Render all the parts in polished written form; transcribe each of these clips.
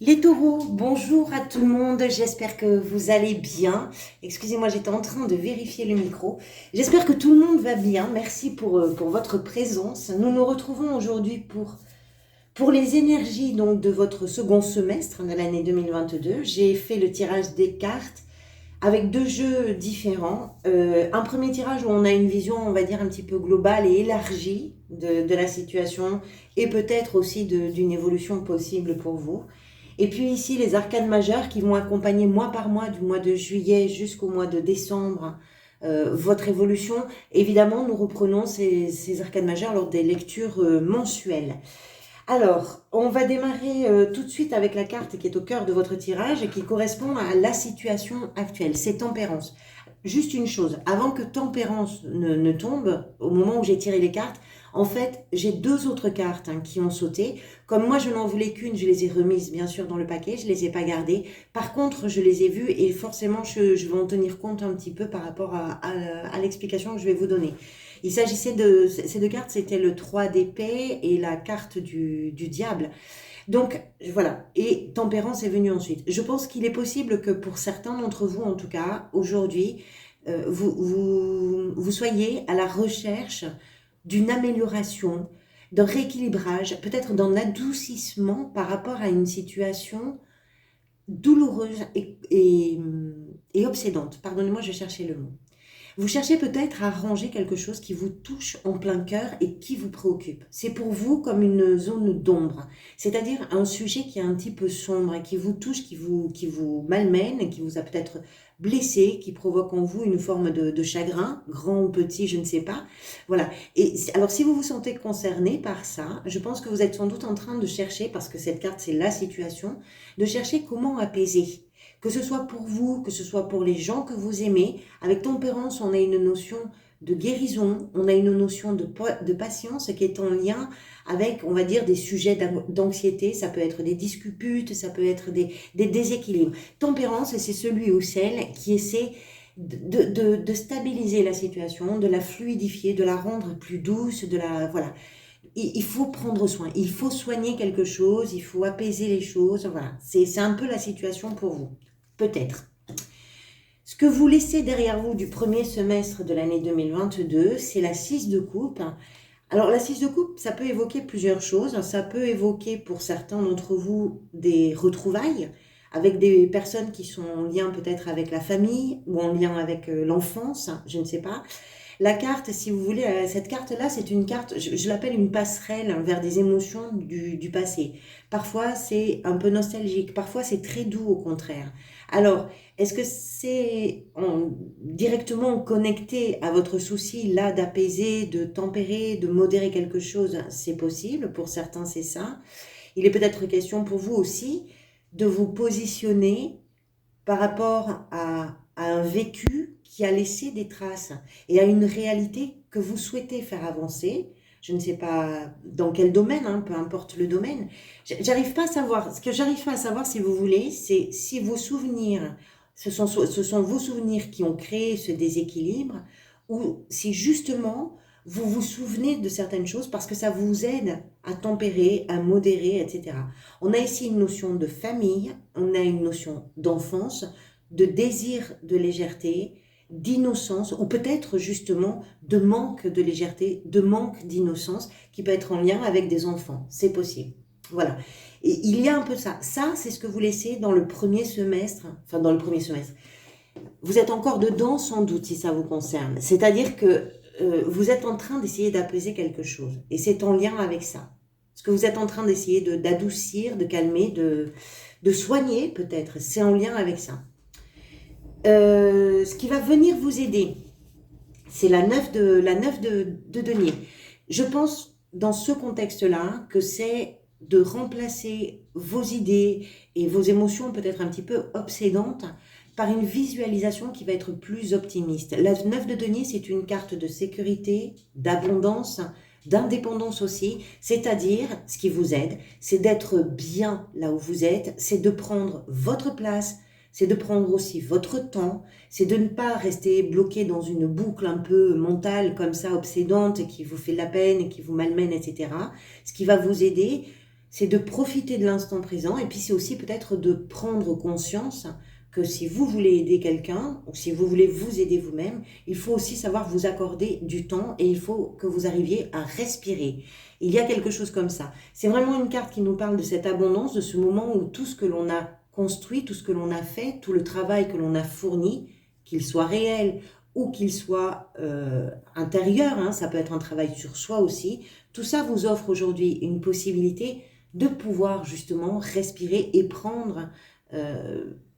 Les taureaux, bonjour à tout le monde, j'espère que vous allez bien. Excusez-moi, j'étais en train de vérifier le micro. J'espère que tout le monde va bien, merci pour votre présence. Nous nous retrouvons aujourd'hui pour les énergies donc, de votre second semestre de l'année 2022. J'ai fait le tirage des cartes avec deux jeux différents. Un premier tirage où on a une vision, on va dire, un petit peu globale et élargie de la situation et peut-être aussi d'une évolution possible pour vous. Et puis ici, les arcanes majeures qui vont accompagner mois par mois, du mois de juillet jusqu'au mois de décembre, votre évolution. Évidemment, nous reprenons ces arcanes majeures lors des lectures mensuelles. Alors, on va démarrer tout de suite avec la carte qui est au cœur de votre tirage et qui correspond à la situation actuelle, c'est Tempérance. Juste une chose, avant que Tempérance ne tombe, au moment où j'ai tiré les cartes, en fait, j'ai deux autres cartes qui ont sauté. Comme moi, je n'en voulais qu'une, je les ai remises bien sûr dans le paquet, je ne les ai pas gardées. Par contre, je les ai vues et forcément, je vais en tenir compte un petit peu par rapport à l'explication que je vais vous donner. Il s'agissait de ces deux cartes, c'était le 3 d'épée et la carte du diable. Donc voilà, et tempérance est venue ensuite. Je pense qu'il est possible que pour certains d'entre vous, en tout cas, aujourd'hui, vous soyez à la recherche d'une amélioration, d'un rééquilibrage, peut-être d'un adoucissement par rapport à une situation douloureuse et obsédante. Pardonnez-moi, je cherchais le mot. Vous cherchez peut-être à ranger quelque chose qui vous touche en plein cœur et qui vous préoccupe. C'est pour vous comme une zone d'ombre, c'est-à-dire un sujet qui est un petit peu sombre et qui vous touche, qui vous malmène, qui vous a peut-être blessé, qui provoque en vous une forme de chagrin, grand ou petit, je ne sais pas. Voilà. Et alors si vous vous sentez concerné par ça, je pense que vous êtes sans doute en train de chercher, parce que cette carte c'est la situation, de chercher comment apaiser. Que ce soit pour vous, que ce soit pour les gens que vous aimez, avec tempérance, on a une notion de guérison, on a une notion de patience qui est en lien avec, on va dire, des sujets d'anxiété, ça peut être des disputes, ça peut être des déséquilibres. Tempérance, c'est celui ou celle qui essaie de stabiliser la situation, de la fluidifier, de la rendre plus douce, voilà. Il faut prendre soin, il faut soigner quelque chose, il faut apaiser les choses, voilà. C'est un peu la situation pour vous, peut-être. Ce que vous laissez derrière vous du premier semestre de l'année 2022, c'est la 6 de coupe. Alors la 6 de coupe, ça peut évoquer plusieurs choses. Ça peut évoquer pour certains d'entre vous des retrouvailles avec des personnes qui sont en lien peut-être avec la famille ou en lien avec l'enfance, je ne sais pas. La carte, si vous voulez, cette carte-là, c'est une carte, je l'appelle une passerelle vers des émotions du passé. Parfois, c'est un peu nostalgique, parfois, c'est très doux au contraire. Alors, est-ce que c'est directement connecté à votre souci là d'apaiser, de tempérer, de modérer quelque chose? C'est possible, pour certains, c'est ça. Il est peut-être question pour vous aussi de vous positionner par rapport à un vécu qui a laissé des traces et à une réalité que vous souhaitez faire avancer. Je ne sais pas dans quel domaine, peu importe le domaine. J'arrive pas à savoir. Ce que j'arrive pas à savoir, si vous voulez, c'est si vos souvenirs, ce sont vos souvenirs qui ont créé ce déséquilibre, ou si justement vous vous souvenez de certaines choses parce que ça vous aide à tempérer, à modérer, etc. On a ici une notion de famille, on a une notion d'enfance, de désir de légèreté, d'innocence, ou peut-être justement de manque de légèreté, de manque d'innocence, qui peut être en lien avec des enfants. C'est possible. Voilà. Et il y a un peu ça. Ça, c'est ce que vous laissez dans le premier semestre, enfin dans le premier semestre. Vous êtes encore dedans sans doute si ça vous concerne. C'est-à-dire que vous êtes en train d'essayer d'apaiser quelque chose. Et c'est en lien avec ça. Ce que vous êtes en train d'essayer d'adoucir, de calmer, de soigner peut-être, c'est en lien avec ça. Ce qui va venir vous aider, c'est la neuf de denier. Je pense dans ce contexte-là que c'est de remplacer vos idées et vos émotions peut-être un petit peu obsédantes par une visualisation qui va être plus optimiste. La neuf de denier, c'est une carte de sécurité, d'abondance, d'indépendance aussi, c'est-à-dire, ce qui vous aide, c'est d'être bien là où vous êtes, c'est de prendre votre place, c'est de prendre aussi votre temps, c'est de ne pas rester bloqué dans une boucle un peu mentale comme ça, obsédante, qui vous fait de la peine, qui vous malmène, etc. Ce qui va vous aider, c'est de profiter de l'instant présent et puis c'est aussi peut-être de prendre conscience que si vous voulez aider quelqu'un ou si vous voulez vous aider vous-même, il faut aussi savoir vous accorder du temps et il faut que vous arriviez à respirer. Il y a quelque chose comme ça. C'est vraiment une carte qui nous parle de cette abondance, de ce moment où tout ce que l'on a construit, tout ce que l'on a fait, tout le travail que l'on a fourni, qu'il soit réel ou qu'il soit intérieur, hein, ça peut être un travail sur soi aussi, tout ça vous offre aujourd'hui une possibilité de pouvoir justement respirer et prendre,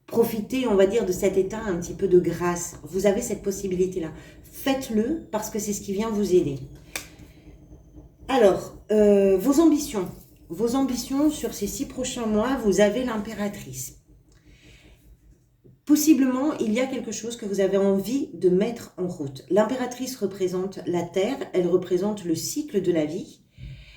profiter, on va dire, de cet état un petit peu de grâce. Vous avez cette possibilité-là. Faites-le parce que c'est ce qui vient vous aider. Alors, vos ambitions. Vos ambitions sur ces 6 prochains mois, vous avez l'impératrice. Possiblement, il y a quelque chose que vous avez envie de mettre en route. L'impératrice représente la Terre, elle représente le cycle de la vie,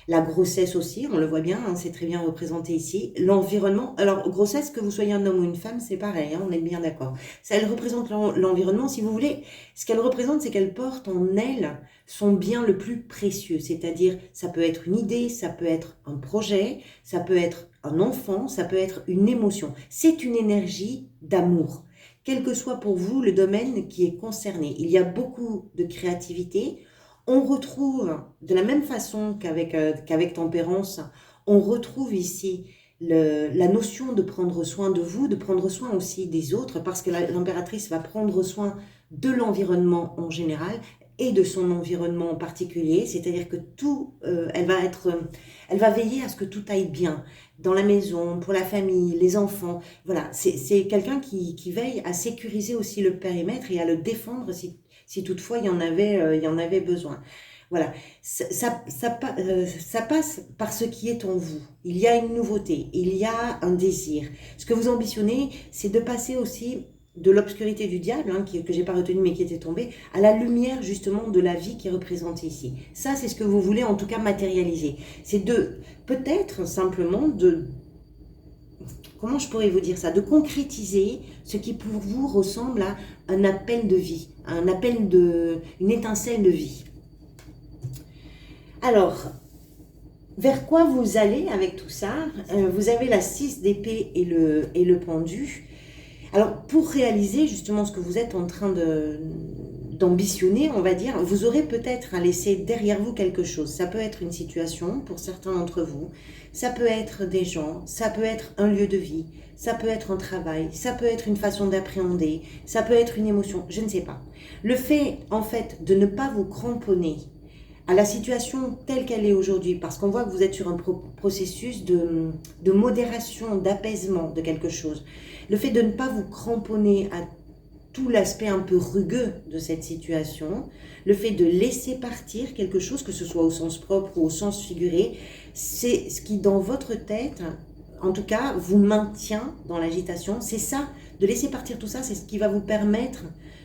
la grossesse aussi, on le voit bien, hein, c'est très bien représenté ici, l'environnement. Alors, grossesse, que vous soyez un homme ou une femme, c'est pareil, hein, on est bien d'accord. Ça, elle représente l'environnement, si vous voulez. Ce qu'elle représente, c'est qu'elle porte en elle son bien le plus précieux, c'est-à-dire, ça peut être une idée, ça peut être un projet, ça peut être un enfant, ça peut être une émotion. C'est une énergie d'amour, quel que soit pour vous le domaine qui est concerné. Il y a beaucoup de créativité. On retrouve, de la même façon qu'avec Tempérance, on retrouve ici la notion de prendre soin de vous, de prendre soin aussi des autres, parce que l'impératrice va prendre soin de l'environnement en général et de son environnement en particulier, c'est-à-dire que tout, elle va veiller à ce que tout aille bien dans la maison, pour la famille, les enfants. Voilà, c'est quelqu'un qui veille à sécuriser aussi le périmètre et à le défendre si toutefois il y en avait besoin. Voilà, ça passe par ce qui est en vous. Il y a une nouveauté, il y a un désir. Ce que vous ambitionnez, c'est de passer aussi de l'obscurité du diable, hein, que j'ai pas retenu mais qui était tombé, à la lumière justement de la vie qui est représentée ici. Ça, c'est ce que vous voulez en tout cas matérialiser. C'est de, peut-être simplement comment je pourrais vous dire ça, de concrétiser ce qui pour vous ressemble à un appel de vie, une étincelle de vie. Alors, vers quoi vous allez avec tout ça? Vous avez la 6 d'épée et le pendu. Alors, pour réaliser justement ce que vous êtes en train d'ambitionner, on va dire, vous aurez peut-être à laisser derrière vous quelque chose. Ça peut être une situation pour certains d'entre vous, ça peut être des gens, ça peut être un lieu de vie, ça peut être un travail, ça peut être une façon d'appréhender, ça peut être une émotion, je ne sais pas. Le fait, en fait, de ne pas vous cramponner à la situation telle qu'elle est aujourd'hui, parce qu'on voit que vous êtes sur un processus de modération, d'apaisement de quelque chose. Le fait de ne pas vous cramponner à tout l'aspect un peu rugueux de cette situation, le fait de laisser partir quelque chose, que ce soit au sens propre ou au sens figuré, c'est ce qui dans votre tête, en tout cas, vous maintient dans l'agitation. C'est ça, de laisser partir tout ça, c'est ce qui va vous permettre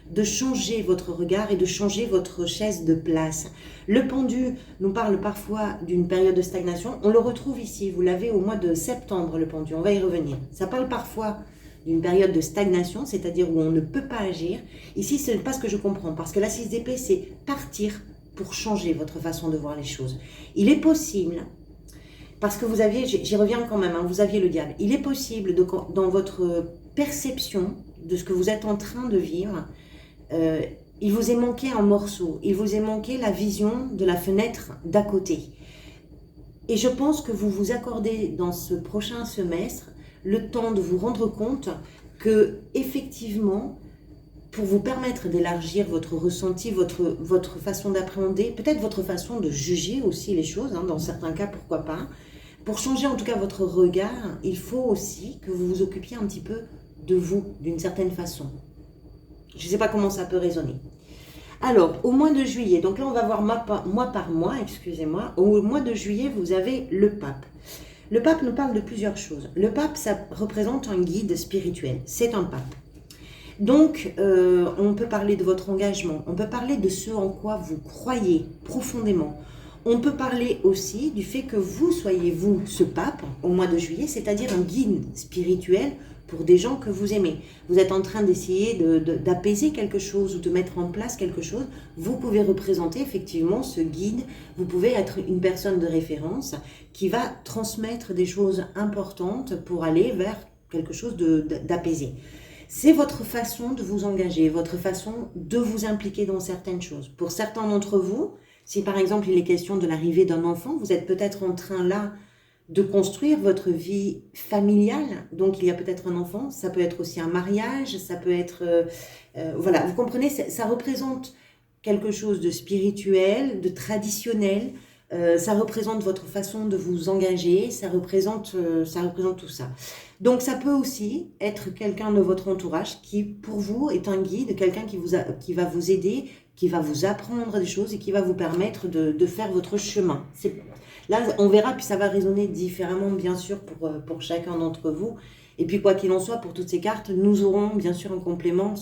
de changer votre regard et de changer votre chaise de place. Le pendu nous parle parfois d'une période de stagnation. On le retrouve ici, vous l'avez au mois de septembre, le pendu, on va y revenir. Ça parle parfois d'une période de stagnation, c'est-à-dire où on ne peut pas agir. Ici, ce n'est pas ce que je comprends, parce que la 6 d'épée, c'est partir pour changer votre façon de voir les choses. Il est possible, parce que vous aviez, j'y reviens quand même, hein, vous aviez le diable, il est possible, dans votre perception de ce que vous êtes en train de vivre, il vous est manqué un morceau, il vous est manqué la vision de la fenêtre d'à côté. Et je pense que vous vous accordez dans ce prochain semestre le temps de vous rendre compte que, effectivement, pour vous permettre d'élargir votre ressenti, votre façon d'appréhender, peut-être votre façon de juger aussi les choses, hein, dans certains cas, pourquoi pas, pour changer en tout cas votre regard, il faut aussi que vous vous occupiez un petit peu de vous, d'une certaine façon. Je ne sais pas comment ça peut résonner. Alors, au mois de juillet, donc là on va voir mois par mois, excusez-moi. Au mois de juillet, vous avez le pape. Le pape nous parle de plusieurs choses. Le pape, ça représente un guide spirituel. C'est un pape. Donc, on peut parler de votre engagement. On peut parler de ce en quoi vous croyez profondément. On peut parler aussi du fait que vous soyez, vous, ce pape, au mois de juillet, c'est-à-dire un guide spirituel pour des gens que vous aimez. Vous êtes en train d'essayer d'apaiser quelque chose ou de mettre en place quelque chose. Vous pouvez représenter effectivement ce guide. Vous pouvez être une personne de référence qui va transmettre des choses importantes pour aller vers quelque chose d'apaisé. C'est votre façon de vous engager, votre façon de vous impliquer dans certaines choses. Pour certains d'entre vous, si par exemple il est question de l'arrivée d'un enfant, vous êtes peut-être en train là de construire votre vie familiale. Donc il y a peut-être un enfant, ça peut être aussi un mariage, ça peut être... voilà, vous comprenez, ça représente quelque chose de spirituel, de traditionnel. Ça représente votre façon de vous engager, ça représente tout ça. Donc ça peut aussi être quelqu'un de votre entourage qui, pour vous, est un guide, quelqu'un qui va vous aider, qui va vous apprendre des choses et qui va vous permettre de faire votre chemin. Là, on verra, puis ça va résonner différemment, bien sûr, pour chacun d'entre vous. Et puis, quoi qu'il en soit, pour toutes ces cartes, nous aurons, bien sûr, un complément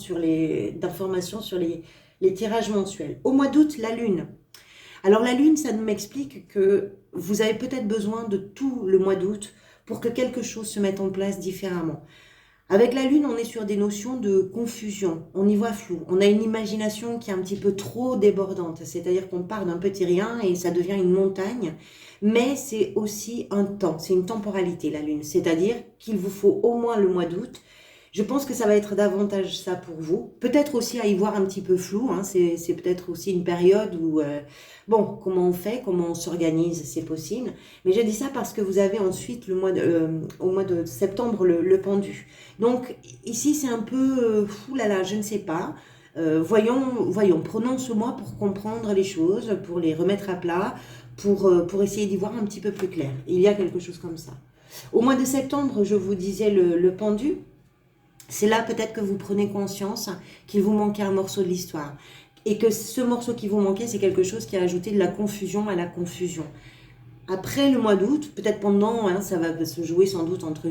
d'informations sur les tirages mensuels. Au mois d'août, la Lune. Alors la Lune, ça m'explique que vous avez peut-être besoin de tout le mois d'août pour que quelque chose se mette en place différemment. Avec la Lune, on est sur des notions de confusion, on y voit flou, on a une imagination qui est un petit peu trop débordante, c'est-à-dire qu'on part d'un petit rien et ça devient une montagne, mais c'est aussi un temps, c'est une temporalité la Lune, c'est-à-dire qu'il vous faut au moins le mois d'août. Je pense que ça va être davantage ça pour vous. Peut-être aussi à y voir un petit peu flou. Hein. C'est peut-être aussi une période où, bon, comment on fait, comment on s'organise, c'est possible. Mais je dis ça parce que vous avez ensuite au mois de septembre le pendu. Donc ici c'est un peu, oulala, je ne sais pas. Voyons, prenons ce mois pour comprendre les choses, pour les remettre à plat, pour essayer d'y voir un petit peu plus clair. Il y a quelque chose comme ça. Au mois de septembre, je vous disais le pendu. C'est là peut-être que vous prenez conscience qu'il vous manquait un morceau de l'histoire. Et que ce morceau qui vous manquait, c'est quelque chose qui a ajouté de la confusion à la confusion. Après le mois d'août, peut-être pendant, hein, ça va se jouer sans doute entre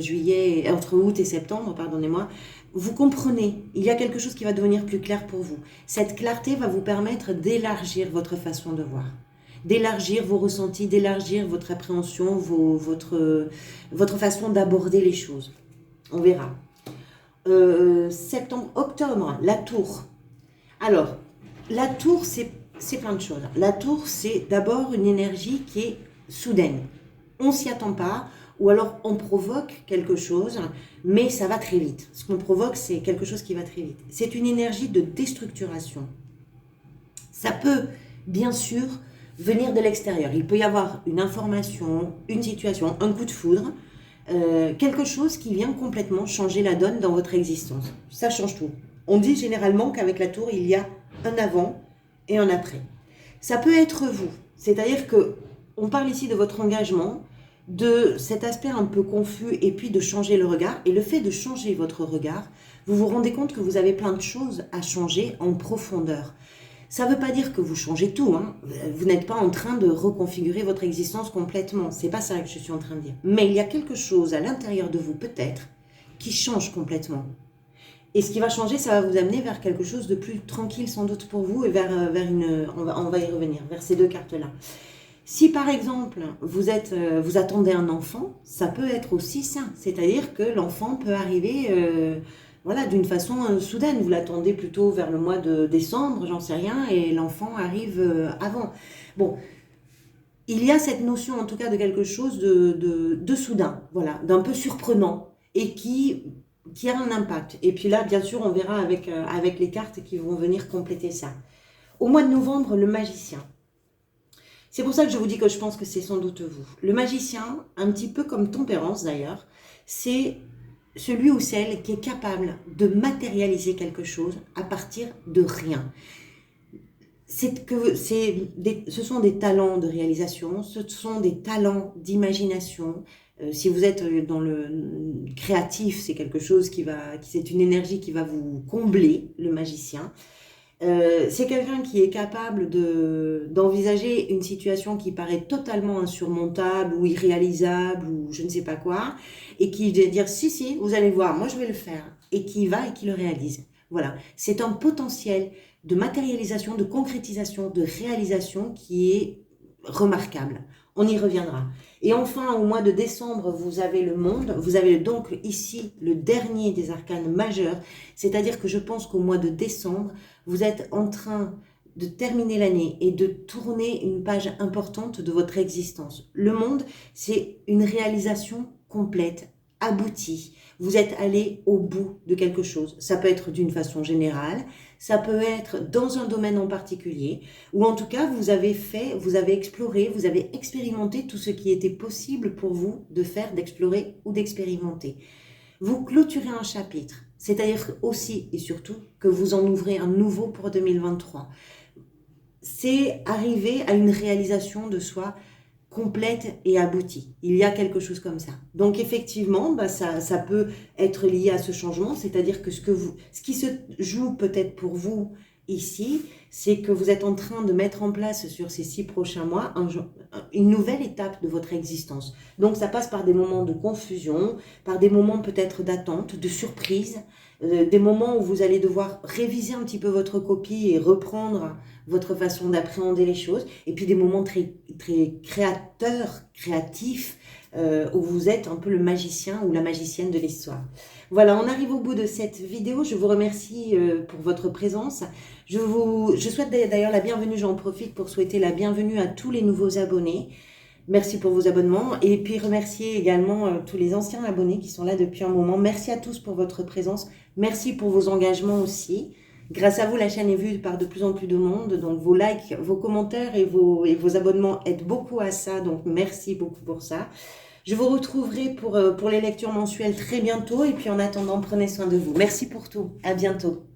août et septembre, pardonnez-moi, vous comprenez, il y a quelque chose qui va devenir plus clair pour vous. Cette clarté va vous permettre d'élargir votre façon de voir, d'élargir vos ressentis, d'élargir votre appréhension, votre façon d'aborder les choses. On verra. Septembre, octobre, la tour. Alors, la tour, c'est plein de choses. La tour, c'est d'abord une énergie qui est soudaine. On ne s'y attend pas, ou alors on provoque quelque chose, mais ça va très vite. Ce qu'on provoque, c'est quelque chose qui va très vite. C'est une énergie de déstructuration. Ça peut, bien sûr, venir de l'extérieur. Il peut y avoir une information, une situation, un coup de foudre, quelque chose qui vient complètement changer la donne dans votre existence. Ça change tout. On dit généralement qu'avec la tour, il y a un avant et un après. Ça peut être vous. C'est-à-dire que on parle ici de votre engagement, de cet aspect un peu confus et puis de changer le regard. Et le fait de changer votre regard, vous vous rendez compte que vous avez plein de choses à changer en profondeur. Ça ne veut pas dire que vous changez tout, hein. Vous n'êtes pas en train de reconfigurer votre existence complètement, c'est pas ça que je suis en train de dire. Mais il y a quelque chose à l'intérieur de vous, peut-être, qui change complètement. Et ce qui va changer, ça va vous amener vers quelque chose de plus tranquille sans doute pour vous et vers une... On va y revenir, vers ces deux cartes-là. Si par exemple, vous attendez un enfant, ça peut être aussi ça. C'est-à-dire que l'enfant peut arriver... Voilà, d'une façon soudaine, vous l'attendez plutôt vers le mois de décembre, j'en sais rien, et l'enfant arrive avant. Bon, il y a cette notion en tout cas de quelque chose de soudain, voilà, d'un peu surprenant, et qui a un impact. Et puis là, bien sûr, on verra avec les cartes qui vont venir compléter ça. Au mois de novembre, le magicien. C'est pour ça que je vous dis que je pense que c'est sans doute vous. Le magicien, un petit peu comme Tempérance d'ailleurs, c'est celui ou celle qui est capable de matérialiser quelque chose à partir de rien. Ce sont des talents de réalisation, ce sont des talents d'imagination. Si vous êtes dans le créatif, c'est quelque chose c'est une énergie qui va vous combler, le magicien. C'est quelqu'un qui est capable d'envisager une situation qui paraît totalement insurmontable ou irréalisable ou je ne sais pas quoi, et qui va dire si, vous allez voir, moi je vais le faire, et qui va et qui le réalise. Voilà, c'est un potentiel de matérialisation, de concrétisation, de réalisation qui est remarquable. On y reviendra. Et enfin, au mois de décembre, vous avez le monde. Vous avez donc ici le dernier des arcanes majeurs. C'est-à-dire que je pense qu'au mois de décembre, vous êtes en train de terminer l'année et de tourner une page importante de votre existence. Le monde, c'est une réalisation complète, aboutie. Vous êtes allé au bout de quelque chose. Ça peut être d'une façon générale, ça peut être dans un domaine en particulier, ou en tout cas, vous avez fait, vous avez exploré, vous avez expérimenté tout ce qui était possible pour vous de faire, d'explorer ou d'expérimenter. Vous clôturez un chapitre, c'est-à-dire aussi et surtout que vous en ouvrez un nouveau pour 2023. C'est arriver à une réalisation de soi complète et aboutie. Il y a quelque chose comme ça. Donc effectivement, ça peut être lié à ce changement, c'est-à-dire que ce qui se joue peut-être pour vous ici, c'est que vous êtes en train de mettre en place sur ces 6 prochains mois une nouvelle étape de votre existence. Donc ça passe par des moments de confusion, par des moments peut-être d'attente, de surprise, des moments où vous allez devoir réviser un petit peu votre copie et reprendre votre façon d'appréhender les choses, et puis des moments très, très créateurs, créatifs, où vous êtes un peu le magicien ou la magicienne de l'histoire. Voilà, on arrive au bout de cette vidéo. Je vous remercie pour votre présence. Je souhaite d'ailleurs la bienvenue, j'en profite pour souhaiter la bienvenue à tous les nouveaux abonnés. Merci pour vos abonnements et puis remercier également tous les anciens abonnés qui sont là depuis un moment. Merci à tous pour votre présence. Merci pour vos engagements aussi. Grâce à vous, la chaîne est vue par de plus en plus de monde. Donc vos likes, vos commentaires et vos abonnements aident beaucoup à ça. Donc merci beaucoup pour ça. Je vous retrouverai pour les lectures mensuelles très bientôt. Et puis en attendant, prenez soin de vous. Merci pour tout. À bientôt.